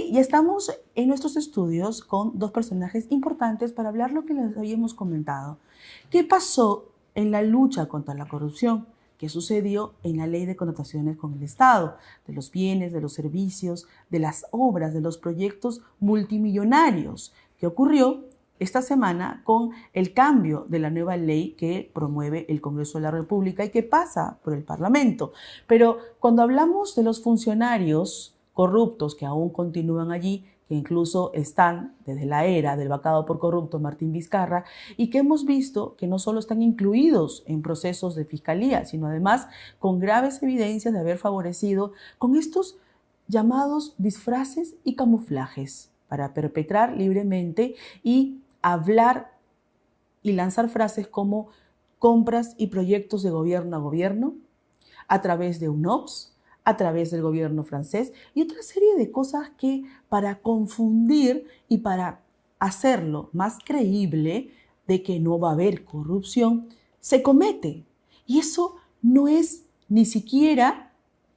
Y ya estamos en nuestros estudios con dos personajes importantes para hablar lo que les habíamos comentado. ¿Qué pasó en la lucha contra la corrupción? ¿Qué sucedió en la ley de contrataciones con el Estado? De los bienes, de los servicios, de las obras, de los proyectos multimillonarios. ¿Qué ocurrió esta semana con el cambio de la nueva ley que promueve el Congreso de la República y que pasa por el Parlamento? Pero cuando hablamos de los funcionarios corruptos que aún continúan allí, que incluso están desde la era del vacado por corrupto Martín Vizcarra, y que hemos visto que no solo están incluidos en procesos de fiscalía, sino además con graves evidencias de haber favorecido con estos llamados disfraces y camuflajes para perpetrar libremente y hablar y lanzar frases como compras y proyectos de gobierno a gobierno, a través de UNOPS, a través del gobierno francés y otra serie de cosas que para confundir y para hacerlo más creíble de que no va a haber corrupción, se comete. Y eso no es ni siquiera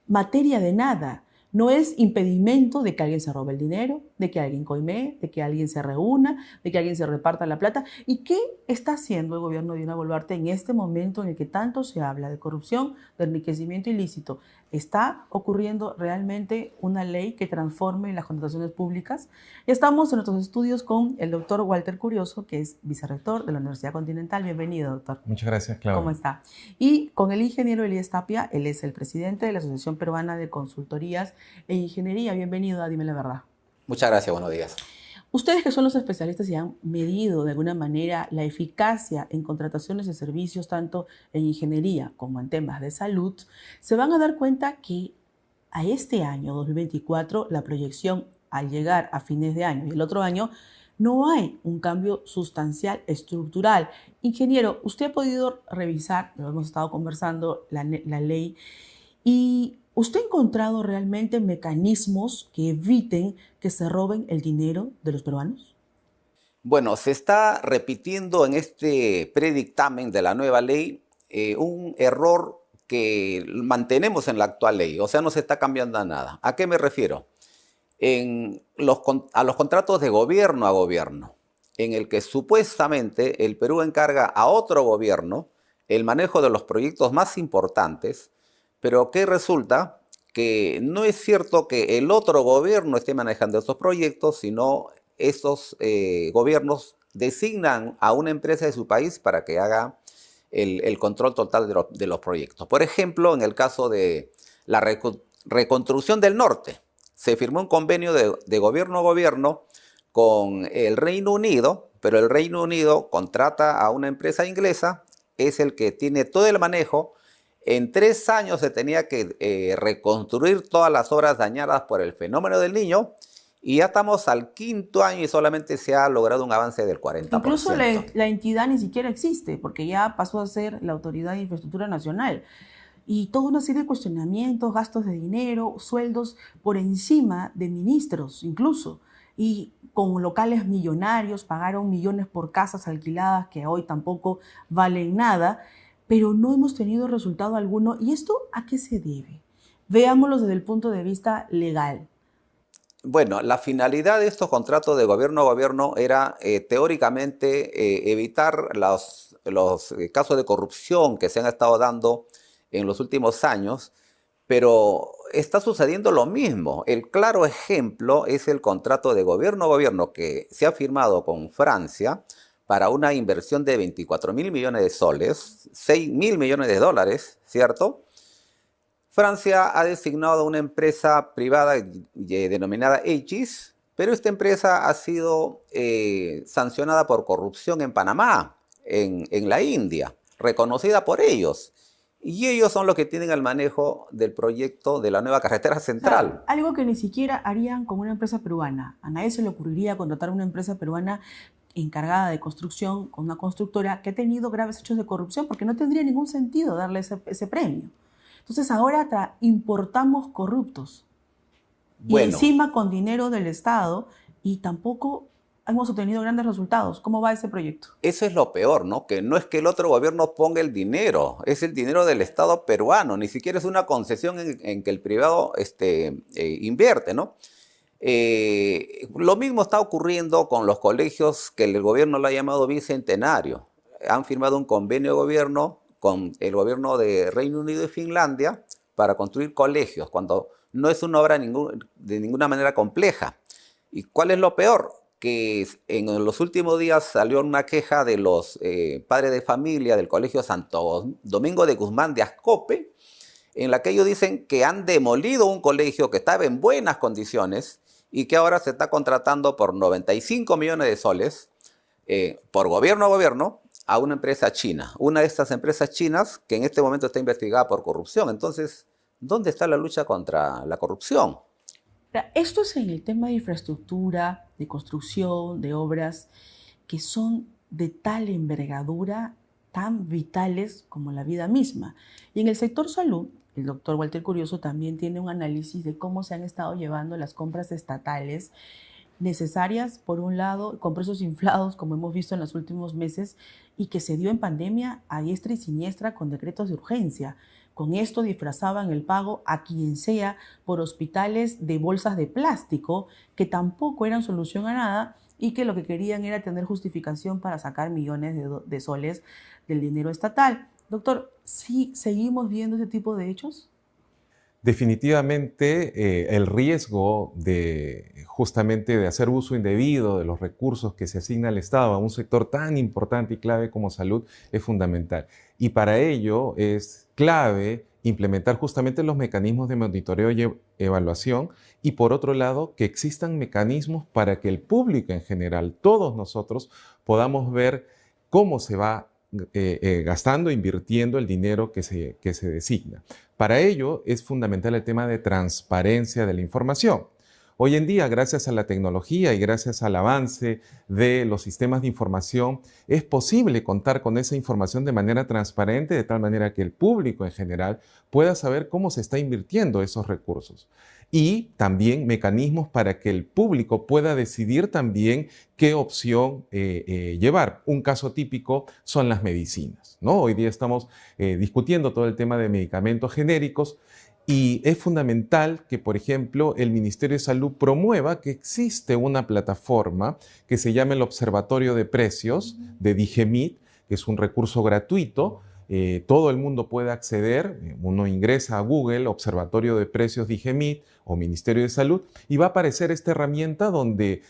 materia de nada. No es impedimento de que alguien se robe el dinero, de que alguien coimee, de que alguien se reúna, de que alguien se reparta la plata. ¿Y qué está haciendo el gobierno de Dina Boluarte en este momento en el que tanto se habla de corrupción, de enriquecimiento ilícito? ¿Está ocurriendo realmente una ley que transforme las contrataciones públicas? Estamos en nuestros estudios con el doctor Walter Curioso, que es vicerrector de la Universidad Continental. Bienvenido, doctor. Muchas gracias, Claudia. ¿Cómo está? Y con el ingeniero Elías Tapia, él es el presidente de la Asociación Peruana de Consultorías e Ingeniería. Bienvenido a Dime la Verdad. Muchas gracias, buenos días. Ustedes que son los especialistas y han medido de alguna manera la eficacia en contrataciones de servicios tanto en ingeniería como en temas de salud, se van a dar cuenta que a este año 2024 la proyección al llegar a fines de año y el otro año no hay un cambio sustancial, estructural. Ingeniero, usted ha podido revisar, lo hemos estado conversando, la ley, y ¿usted ha encontrado realmente mecanismos que eviten que se roben el dinero de los peruanos? Bueno, se está repitiendo en este predictamen de la nueva ley un error que mantenemos en la actual ley, o sea, no se está cambiando nada. ¿A qué me refiero? A los contratos de gobierno a gobierno, en el que supuestamente el Perú encarga a otro gobierno el manejo de los proyectos más importantes, pero que resulta que no es cierto que el otro gobierno esté manejando estos proyectos, sino estos gobiernos designan a una empresa de su país para que haga el control total de los proyectos. Por ejemplo, en el caso de la reconstrucción del norte, se firmó un convenio de gobierno a gobierno con el Reino Unido, pero el Reino Unido contrata a una empresa inglesa, es el que tiene todo el manejo. En 3 años se tenía que reconstruir todas las obras dañadas por el fenómeno del Niño y ya estamos al 5.º año y solamente se ha logrado un avance del 40%. Incluso la entidad ni siquiera existe porque ya pasó a ser la Autoridad de Infraestructura Nacional. Y toda una serie de cuestionamientos, gastos de dinero, sueldos por encima de ministros incluso. Y con locales millonarios, pagaron millones por casas alquiladas que hoy tampoco valen nada, pero no hemos tenido resultado alguno. ¿Y esto a qué se debe? Veámoslo desde el punto de vista legal. Bueno, la finalidad de estos contratos de gobierno a gobierno era teóricamente evitar los casos de corrupción que se han estado dando en los últimos años, pero está sucediendo lo mismo. El claro ejemplo es el contrato de gobierno a gobierno que se ha firmado con Francia para una inversión de 24.000 millones de soles, 6.000 millones de dólares, ¿cierto? Francia ha designado a una empresa privada denominada Aegis, pero esta empresa ha sido sancionada por corrupción en Panamá, en la India, reconocida por ellos. Y ellos son los que tienen el manejo del proyecto de la nueva carretera central. O sea, algo que ni siquiera harían con una empresa peruana. A nadie se le ocurriría contratar a una empresa peruana encargada de construcción con una constructora que ha tenido graves hechos de corrupción, porque no tendría ningún sentido darle ese premio. Entonces ahora importamos corruptos. Bueno, y encima con dinero del Estado, y tampoco hemos obtenido grandes resultados. ¿Cómo va ese proyecto? Eso es lo peor, ¿no? Que no es que el otro gobierno ponga el dinero, es el dinero del Estado peruano, ni siquiera es una concesión en que el privado invierte, ¿no? Lo mismo está ocurriendo con los colegios que el gobierno lo ha llamado bicentenario. Han firmado un convenio de gobierno con el gobierno de Reino Unido y Finlandia para construir colegios, cuando no es una obra de ninguna manera compleja. ¿Y cuál es lo peor? Que en los últimos días salió una queja de los padres de familia del Colegio Santo Domingo de Guzmán de Ascope, en la que ellos dicen que han demolido un colegio que estaba en buenas condiciones y que ahora se está contratando por 95 millones de soles, por gobierno a gobierno, a una empresa china. Una de estas empresas chinas que en este momento está investigada por corrupción. Entonces, ¿dónde está la lucha contra la corrupción? Esto es en el tema de infraestructura, de construcción, de obras que son de tal envergadura, tan vitales como la vida misma. Y en el sector salud, el doctor Walter Curioso también tiene un análisis de cómo se han estado llevando las compras estatales necesarias, por un lado, con precios inflados, como hemos visto en los últimos meses, y que se dio en pandemia a diestra y siniestra con decretos de urgencia. Con esto disfrazaban el pago a quien sea por hospitales de bolsas de plástico, que tampoco eran solución a nada y que lo que querían era tener justificación para sacar millones de soles del dinero estatal. Doctor, ¿sí seguimos viendo ese tipo de hechos? Definitivamente el riesgo de justamente de hacer uso indebido de los recursos que se asigna al Estado a un sector tan importante y clave como salud es fundamental. Y para ello es clave implementar justamente los mecanismos de monitoreo y evaluación y por otro lado que existan mecanismos para que el público en general, todos nosotros, podamos ver cómo se va gastando, invirtiendo el dinero que se designa. Para ello es fundamental el tema de transparencia de la información. Hoy en día, gracias a la tecnología y gracias al avance de los sistemas de información, es posible contar con esa información de manera transparente, de tal manera que el público en general pueda saber cómo se está invirtiendo esos recursos. Y también mecanismos para que el público pueda decidir también qué opción llevar. Un caso típico son las medicinas, ¿no? Hoy día estamos discutiendo todo el tema de medicamentos genéricos y es fundamental que, por ejemplo, el Ministerio de Salud promueva que existe una plataforma que se llama el Observatorio de Precios de DIGEMIT, que es un recurso gratuito. Todo el mundo puede acceder, uno ingresa a Google, Observatorio de Precios DIGEMIT o Ministerio de Salud, y va a aparecer esta herramienta donde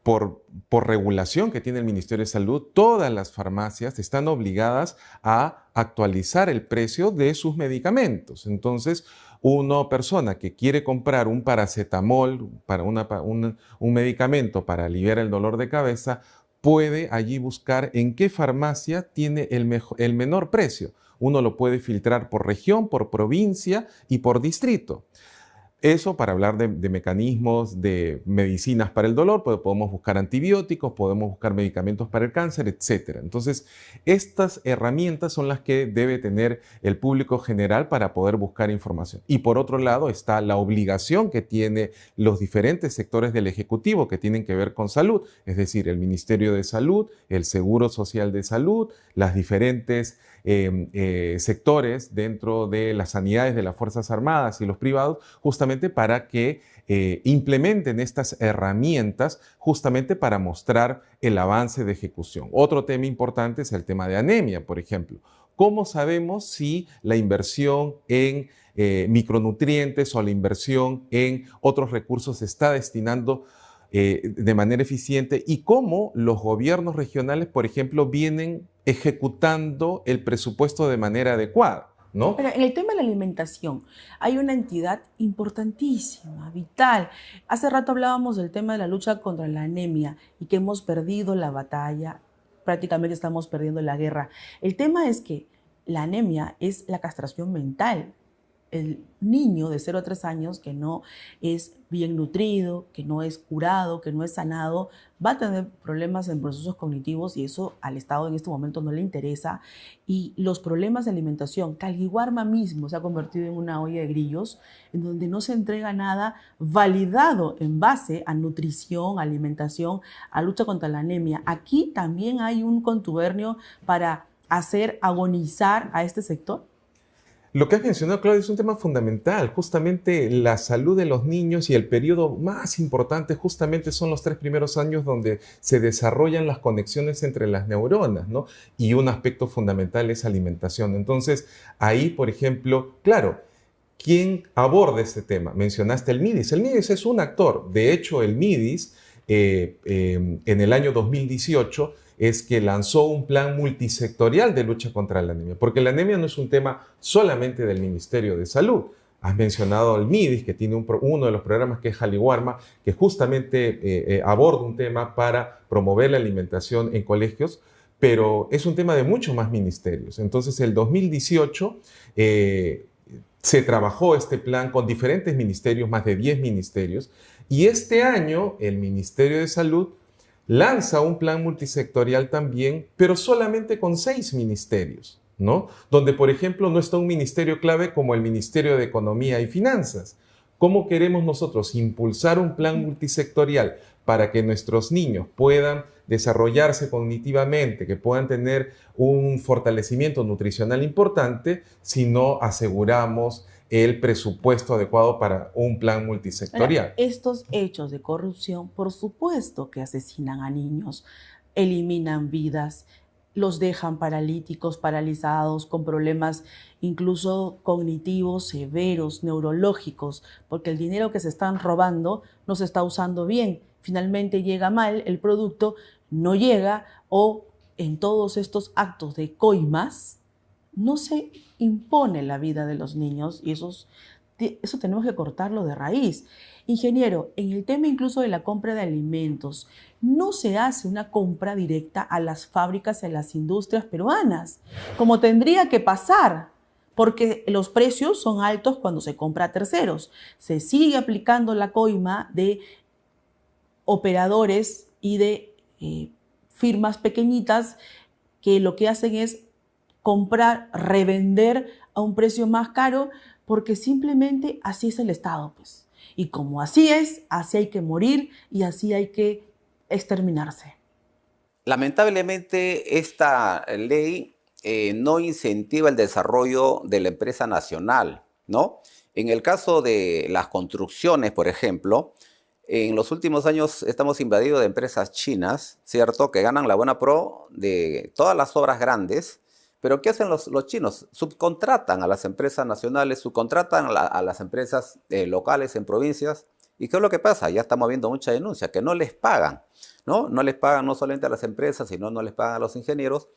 por regulación que tiene el Ministerio de Salud, todas las farmacias están obligadas a actualizar el precio de sus medicamentos. Entonces, una persona que quiere comprar un paracetamol, para un medicamento para aliviar el dolor de cabeza, puede allí buscar en qué farmacia tiene el menor precio. Uno lo puede filtrar por región, por provincia y por distrito. Eso para hablar de mecanismos de medicinas para el dolor, pues podemos buscar antibióticos, podemos buscar medicamentos para el cáncer, etc. Entonces, estas herramientas son las que debe tener el público general para poder buscar información. Y por otro lado está la obligación que tienen los diferentes sectores del Ejecutivo que tienen que ver con salud, es decir, el Ministerio de Salud, el Seguro Social de Salud, las diferentes sectores dentro de las sanidades de las Fuerzas Armadas y los privados, justamente para que implementen estas herramientas justamente para mostrar el avance de ejecución. Otro tema importante es el tema de anemia, por ejemplo. ¿Cómo sabemos si la inversión en micronutrientes o la inversión en otros recursos se está destinando de manera eficiente y cómo los gobiernos regionales, por ejemplo, vienen ejecutando el presupuesto de manera adecuada, ¿no? Pero en el tema de la alimentación, hay una entidad importantísima, vital. Hace rato hablábamos del tema de la lucha contra la anemia y que hemos perdido la batalla, prácticamente estamos perdiendo la guerra. El tema es que la anemia es la castración mental. El niño de 0 a 3 años que no es bien nutrido, que no es curado, que no es sanado, va a tener problemas en procesos cognitivos y eso al Estado en este momento no le interesa. Y los problemas de alimentación, Calguiguarma mismo se ha convertido en una olla de grillos en donde no se entrega nada validado en base a nutrición, alimentación, a lucha contra la anemia. Aquí también hay un contubernio para hacer agonizar a este sector. Lo que has mencionado, Claudia, es un tema fundamental. Justamente la salud de los niños y el periodo más importante justamente son los 3 primeros años donde se desarrollan las conexiones entre las neuronas, ¿no? Y un aspecto fundamental es alimentación. Entonces, ahí, por ejemplo, claro, ¿quién aborda este tema? Mencionaste el MIDIS. El MIDIS es un actor. De hecho, el MIDIS en el año 2018 es que lanzó un plan multisectorial de lucha contra la anemia, porque la anemia no es un tema solamente del Ministerio de Salud. Has mencionado el MIDIS, que tiene uno de los programas que es Jaliwarma, que justamente aborda un tema para promover la alimentación en colegios, pero es un tema de muchos más ministerios. Entonces, el 2018 se trabajó este plan con diferentes ministerios, más de 10 ministerios, y este año el Ministerio de Salud lanza un plan multisectorial también, pero solamente con 6 ministerios, ¿no? Donde, por ejemplo, no está un ministerio clave como el Ministerio de Economía y Finanzas. ¿Cómo queremos nosotros impulsar un plan multisectorial para que nuestros niños puedan desarrollarse cognitivamente, que puedan tener un fortalecimiento nutricional importante, si no aseguramos el presupuesto adecuado para un plan multisectorial? Ahora, estos hechos de corrupción, por supuesto que asesinan a niños, eliminan vidas, los dejan paralíticos, paralizados, con problemas incluso cognitivos severos, neurológicos, porque el dinero que se están robando no se está usando bien. Finalmente llega mal, el producto no llega, o en todos estos actos de coimas no se impone la vida de los niños, y eso tenemos que cortarlo de raíz. Ingeniero, en el tema incluso de la compra de alimentos, no se hace una compra directa a las fábricas y a las industrias peruanas, como tendría que pasar, porque los precios son altos cuando se compra a terceros. Se sigue aplicando la coima de operadores y de firmas pequeñitas que lo que hacen es comprar, revender a un precio más caro, porque simplemente así es el Estado, pues. Y como así es, así hay que morir y así hay que exterminarse. Lamentablemente, esta ley no incentiva el desarrollo de la empresa nacional, ¿no? En el caso de las construcciones, por ejemplo, en los últimos años estamos invadidos de empresas chinas, ¿cierto?, que ganan la buena pro de todas las obras grandes. Pero ¿qué hacen los chinos? Subcontratan a las empresas nacionales, subcontratan a las empresas locales en provincias. ¿Y qué es lo que pasa? Ya estamos viendo mucha denuncia, que no les pagan, ¿no? No les pagan no solamente a las empresas, sino no les pagan a los ingenieros.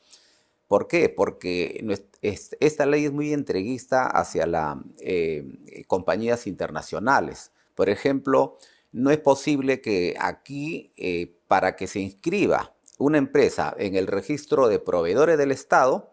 ¿Por qué? Porque esta ley es muy entreguista hacia las compañías internacionales. Por ejemplo, no es posible que aquí, para que se inscriba una empresa en el registro de proveedores del Estado,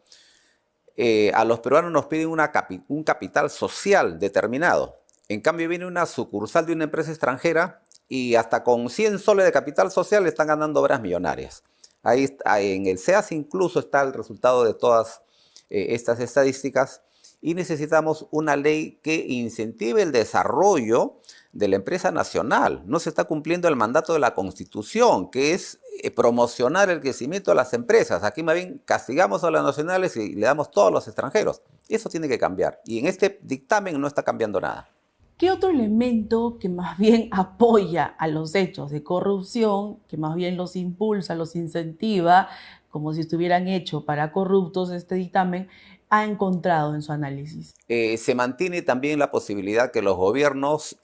a los peruanos nos piden un capital social determinado. En cambio, viene una sucursal de una empresa extranjera y hasta con 100 soles de capital social están ganando obras millonarias. Ahí en el SEAS incluso está el resultado de todas estas estadísticas, y necesitamos una ley que incentive el desarrollo de la empresa nacional. No se está cumpliendo el mandato de la Constitución, que es promocionar el crecimiento de las empresas. Aquí más bien castigamos a las nacionales y le damos todo a los extranjeros. Eso tiene que cambiar, y en este dictamen no está cambiando nada. ¿Qué otro elemento que más bien apoya a los hechos de corrupción, que más bien los impulsa, los incentiva, como si estuvieran hechos para corruptos, este dictamen ha encontrado en su análisis? Se mantiene también la posibilidad que los gobiernos,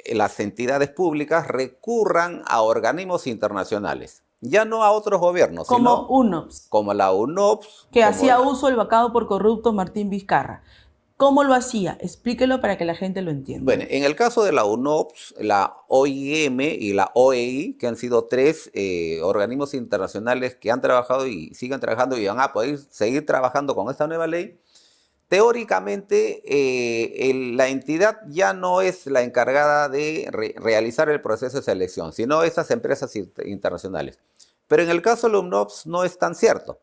las entidades públicas recurran a organismos internacionales. Ya no a otros gobiernos, como sino UNOPS, como la UNOPS. que hacía uso del vacado por corrupto Martín Vizcarra. ¿Cómo lo hacía? Explíquelo para que la gente lo entienda. Bueno, en el caso de la UNOPS, la OIM y la OEI, que han sido 3 organismos internacionales que han trabajado y siguen trabajando y van a poder seguir trabajando con esta nueva ley, teóricamente la entidad ya no es la encargada de realizar el proceso de selección, sino estas empresas internacionales. Pero en el caso de la UNOPS no es tan cierto,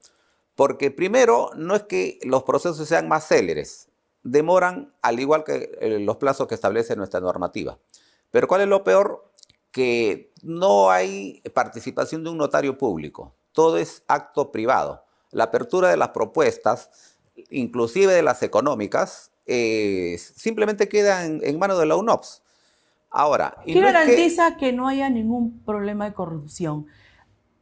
porque primero no es que los procesos sean más céleres, demoran al igual que los plazos que establece nuestra normativa. Pero ¿cuál es lo peor? Que no hay participación de un notario público, todo es acto privado. La apertura de las propuestas inclusive de las económicas, simplemente queda en manos de la UNOPS. Ahora, y ¿Qué no es que garantiza que no haya ningún problema de corrupción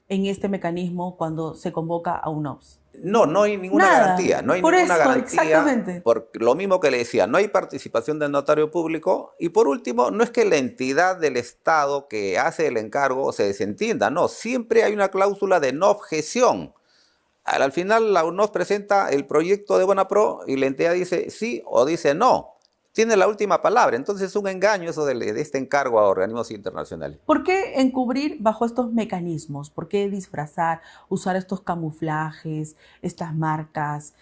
en este mecanismo cuando se convoca a UNOPS? no hay ninguna Nada, garantía, no hay por ninguna eso, garantía, exactamente. por lo mismo que le decía, no hay participación del notario público, y por último, no es que la entidad del Estado que hace el encargo se desentienda, no, siempre hay una cláusula de no objeción. Al final la UNOS presenta el proyecto de Bonapro y la entidad dice sí o dice no. Tiene la última palabra. Entonces es un engaño eso de este encargo a organismos internacionales. ¿Por qué encubrir bajo estos mecanismos? ¿Por qué disfrazar, usar estos camuflajes, estas marcas?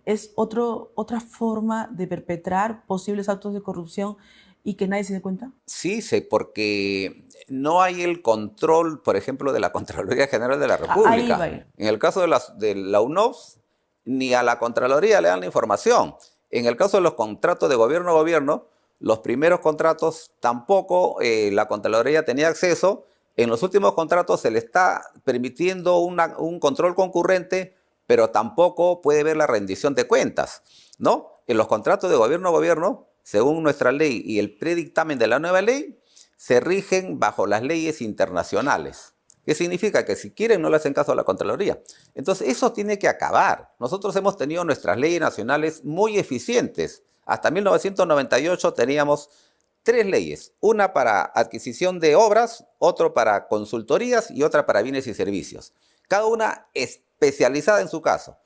Es otra forma de perpetrar posibles actos de corrupción y que nadie se dé cuenta. Sí, porque no hay el control, por ejemplo, de la Contraloría General de la Ahí va a República. ir. En el caso de la UNOPS, ni a la Contraloría le dan la información. En el caso de los contratos de gobierno a gobierno, los primeros contratos tampoco la Contraloría tenía acceso. En los últimos contratos se le está permitiendo un control concurrente, pero tampoco puede ver la rendición de cuentas, ¿no? En los contratos de gobierno a gobierno, según nuestra ley y el predictamen de la nueva ley, se rigen bajo las leyes internacionales. ¿Qué significa? Que si quieren no le hacen caso a la Contraloría. Entonces eso tiene que acabar. Nosotros hemos tenido nuestras leyes nacionales muy eficientes. Hasta 1998 teníamos 3 leyes. Una para adquisición de obras, otra para consultorías y otra para bienes y servicios. Cada una especializada en su caso.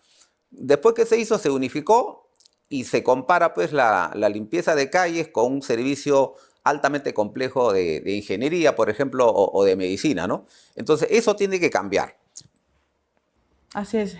Después que se hizo, se unificó y se compara pues la limpieza de calles con un servicio altamente complejo de ingeniería, por ejemplo, o de medicina, ¿no? Entonces, eso tiene que cambiar. Así es.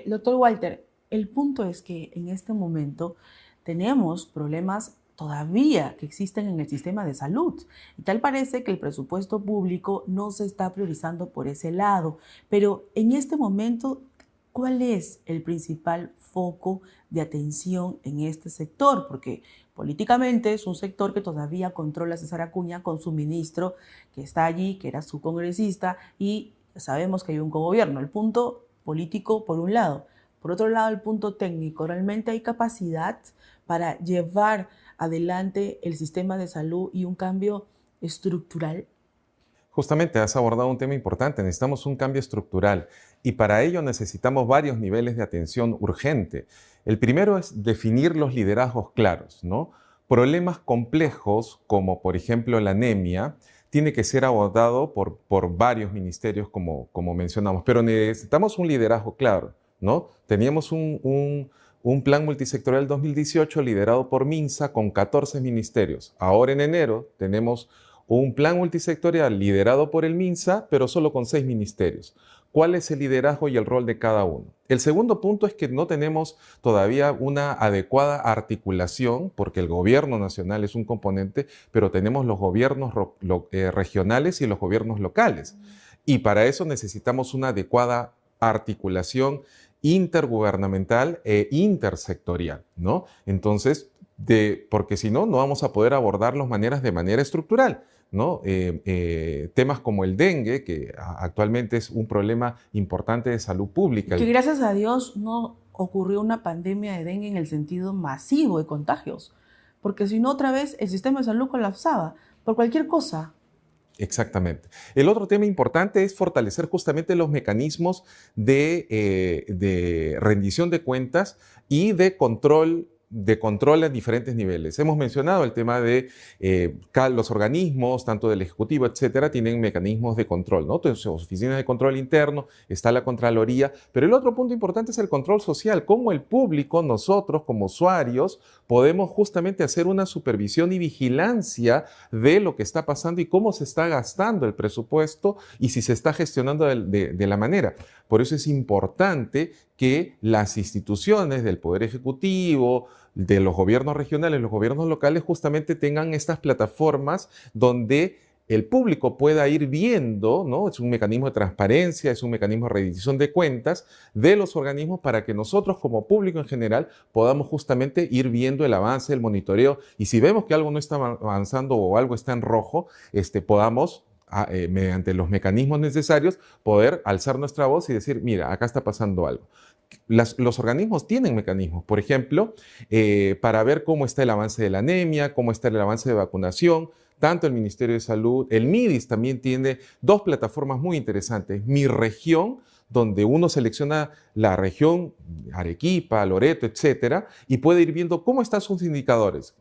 Doctor Walter, el punto es que en este momento tenemos problemas todavía que existen en el sistema de salud. Y tal parece que el presupuesto público no se está priorizando por ese lado. Pero en este momento, ¿cuál es el principal foco de atención en este sector? Porque políticamente es un sector que todavía controla César Acuña con su ministro que está allí, que era su congresista, y sabemos que hay un cogobierno. El punto político por un lado. Por otro lado, el punto técnico. ¿Realmente hay capacidad para llevar adelante el sistema de salud y un cambio estructural? Justamente has abordado un tema importante, necesitamos un cambio estructural y para ello necesitamos varios niveles de atención urgente. El primero es definir los liderazgos claros, ¿no? Problemas complejos como por ejemplo la anemia tiene que ser abordado por varios ministerios como mencionamos, pero necesitamos un liderazgo claro, ¿no? Teníamos un plan multisectorial 2018 liderado por MINSA con 14 ministerios. Ahora en enero tenemos un plan multisectorial liderado por el MINSA, pero solo con 6 ministerios. ¿Cuál es el liderazgo y el rol de cada uno? El segundo punto es que no tenemos todavía una adecuada articulación, porque el gobierno nacional es un componente, pero tenemos los gobiernos regionales y los gobiernos locales. Y para eso necesitamos una adecuada articulación intergubernamental e intersectorial, ¿no? Entonces, porque si no, no vamos a poder abordar las maneras de manera estructural, ¿no? Temas como el dengue, que actualmente es un problema importante de salud pública. Que gracias a Dios no ocurrió una pandemia de dengue en el sentido masivo de contagios, porque si no otra vez el sistema de salud colapsaba por cualquier cosa. Exactamente. El otro tema importante es fortalecer justamente los mecanismos de rendición de cuentas y de control a diferentes niveles. Hemos mencionado el tema de los organismos, tanto del Ejecutivo, etcétera, tienen mecanismos de control, ¿no? Entonces, oficinas de control interno, está la Contraloría, pero el otro punto importante es el control social, cómo el público, nosotros como usuarios, podemos justamente hacer una supervisión y vigilancia de lo que está pasando y cómo se está gastando el presupuesto y si se está gestionando de la manera. Por eso es importante que las instituciones del Poder Ejecutivo, de los gobiernos regionales, los gobiernos locales, justamente tengan estas plataformas donde el público pueda ir viendo, ¿no? Es un mecanismo de transparencia, es un mecanismo de rendición de cuentas de los organismos para que nosotros como público en general podamos justamente ir viendo el avance, el monitoreo y si vemos que algo no está avanzando o algo está en rojo, podamos mediante los mecanismos necesarios, poder alzar nuestra voz y decir, mira, acá está pasando algo. Los organismos tienen mecanismos, por ejemplo, para ver cómo está el avance de la anemia, cómo está el avance de vacunación. Tanto el Ministerio de Salud, el MIDIS también tiene dos plataformas muy interesantes. Mi Región, donde uno selecciona la región, Arequipa, Loreto, etcétera, y puede ir viendo cómo están sus indicadores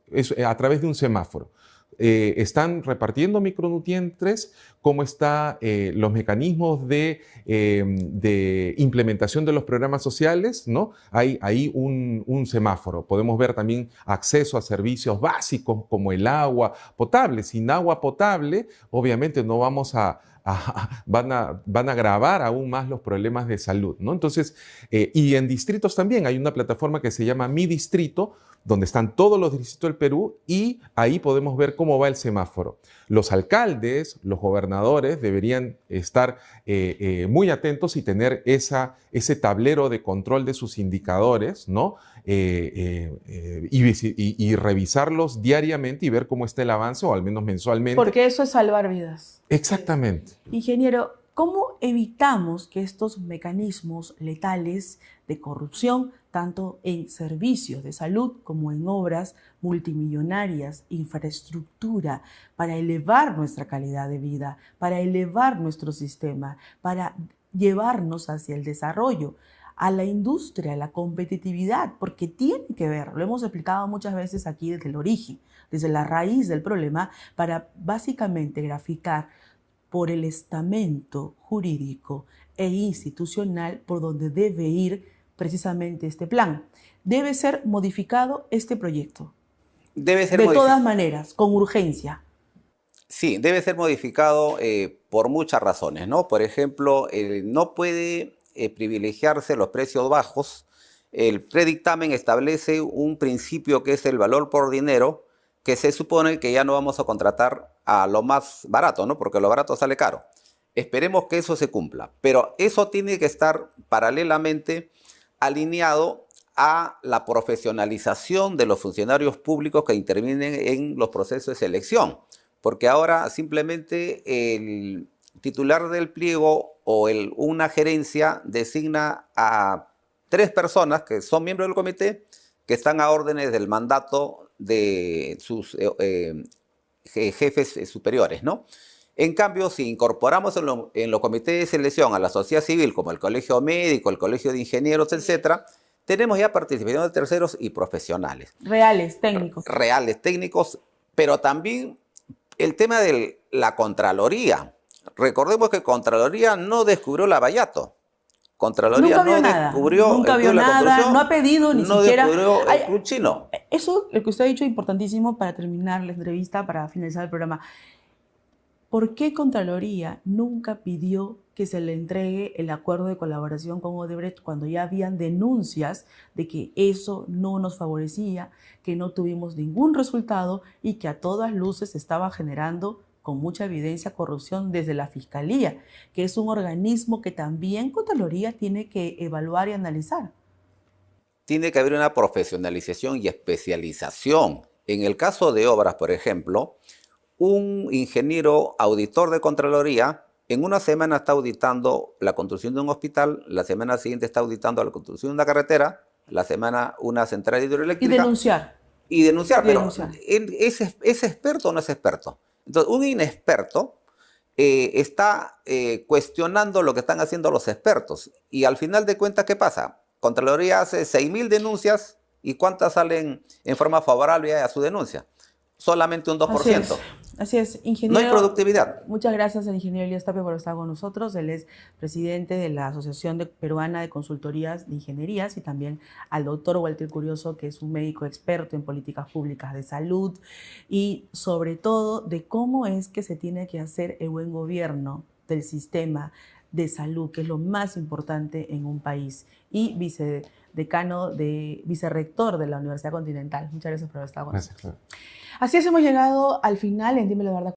a través de un semáforo. Están repartiendo micronutrientes, cómo están los mecanismos de implementación de los programas sociales, ¿no? Hay ahí un semáforo. Podemos ver también acceso a servicios básicos como el agua potable. Sin agua potable, obviamente no vamos van a agravar aún más los problemas de salud, ¿no? Entonces, y en distritos también hay una plataforma que se llama Mi Distrito, donde están todos los distritos del Perú y ahí podemos ver cómo va el semáforo. Los alcaldes, los gobernadores deberían estar muy atentos y tener ese tablero de control de sus indicadores, ¿no? Y revisarlos diariamente y ver cómo está el avance o al menos mensualmente. Porque eso es salvar vidas. Exactamente. Ingeniero, ¿cómo evitamos que estos mecanismos letales de corrupción, tanto en servicios de salud como en obras multimillonarias, infraestructura, para elevar nuestra calidad de vida, para elevar nuestro sistema, para llevarnos hacia el desarrollo, a la industria, a la competitividad, porque tiene que ver, lo hemos explicado muchas veces aquí desde el origen, desde la raíz del problema, para básicamente graficar por el estamento jurídico e institucional por donde debe ir precisamente este plan. Debe ser modificado este proyecto. Debe ser de todas maneras, con urgencia. Sí, debe ser modificado por muchas razones, ¿no? Por ejemplo, no puede privilegiarse los precios bajos. El predictamen establece un principio que es el valor por dinero, que se supone que ya no vamos a contratar a lo más barato, ¿no? Porque lo barato sale caro. Esperemos que eso se cumpla, pero eso tiene que estar paralelamente alineado a la profesionalización de los funcionarios públicos que intervienen en los procesos de selección, porque ahora simplemente el titular del pliego o una gerencia designa a 3 personas que son miembros del comité que están a órdenes del mandato de sus jefes superiores, ¿no? En cambio, si incorporamos en los comités de selección a la sociedad civil, como el colegio médico, el colegio de ingenieros, etcétera, tenemos ya participación de terceros y profesionales. Reales, técnicos. Reales, técnicos, pero también el tema de la Contraloría. Recordemos que Contraloría no descubrió Lavallato. Contraloría no descubrió nunca vio nada, no ha pedido ni siquiera. No descubrió el Club Chino. Eso, lo que usted ha dicho, es importantísimo para terminar la entrevista, para finalizar el programa. ¿Por qué Contraloría nunca pidió que se le entregue el acuerdo de colaboración con Odebrecht cuando ya habían denuncias de que eso no nos favorecía, que no tuvimos ningún resultado y que a todas luces estaba generando con mucha evidencia corrupción desde la Fiscalía, que es un organismo que también Contraloría tiene que evaluar y analizar? Tiene que haber una profesionalización y especialización. En el caso de obras, por ejemplo, un ingeniero auditor de Contraloría en una semana está auditando la construcción de un hospital, la semana siguiente está auditando la construcción de una carretera, la semana una central hidroeléctrica. Y denunciar. Pero ¿es experto o no es experto? Entonces, un inexperto está cuestionando lo que están haciendo los expertos. Y al final de cuentas, ¿qué pasa? Contraloría hace 6.000 denuncias y ¿cuántas salen en forma favorable a su denuncia? Solamente un 2%. Así es, ingeniero. No hay productividad. Muchas gracias al ingeniero Elías Tapia por estar con nosotros. Él es presidente de la Asociación Peruana de Consultorías de Ingenierías, y también al doctor Walter Curioso, que es un médico experto en políticas públicas de salud y sobre todo de cómo es que se tiene que hacer el buen gobierno del sistema de salud, que es lo más importante en un país, y vicerrector de la Universidad Continental. Muchas gracias por haber estado con nosotros. Así es, hemos llegado al final en Dime la Verdad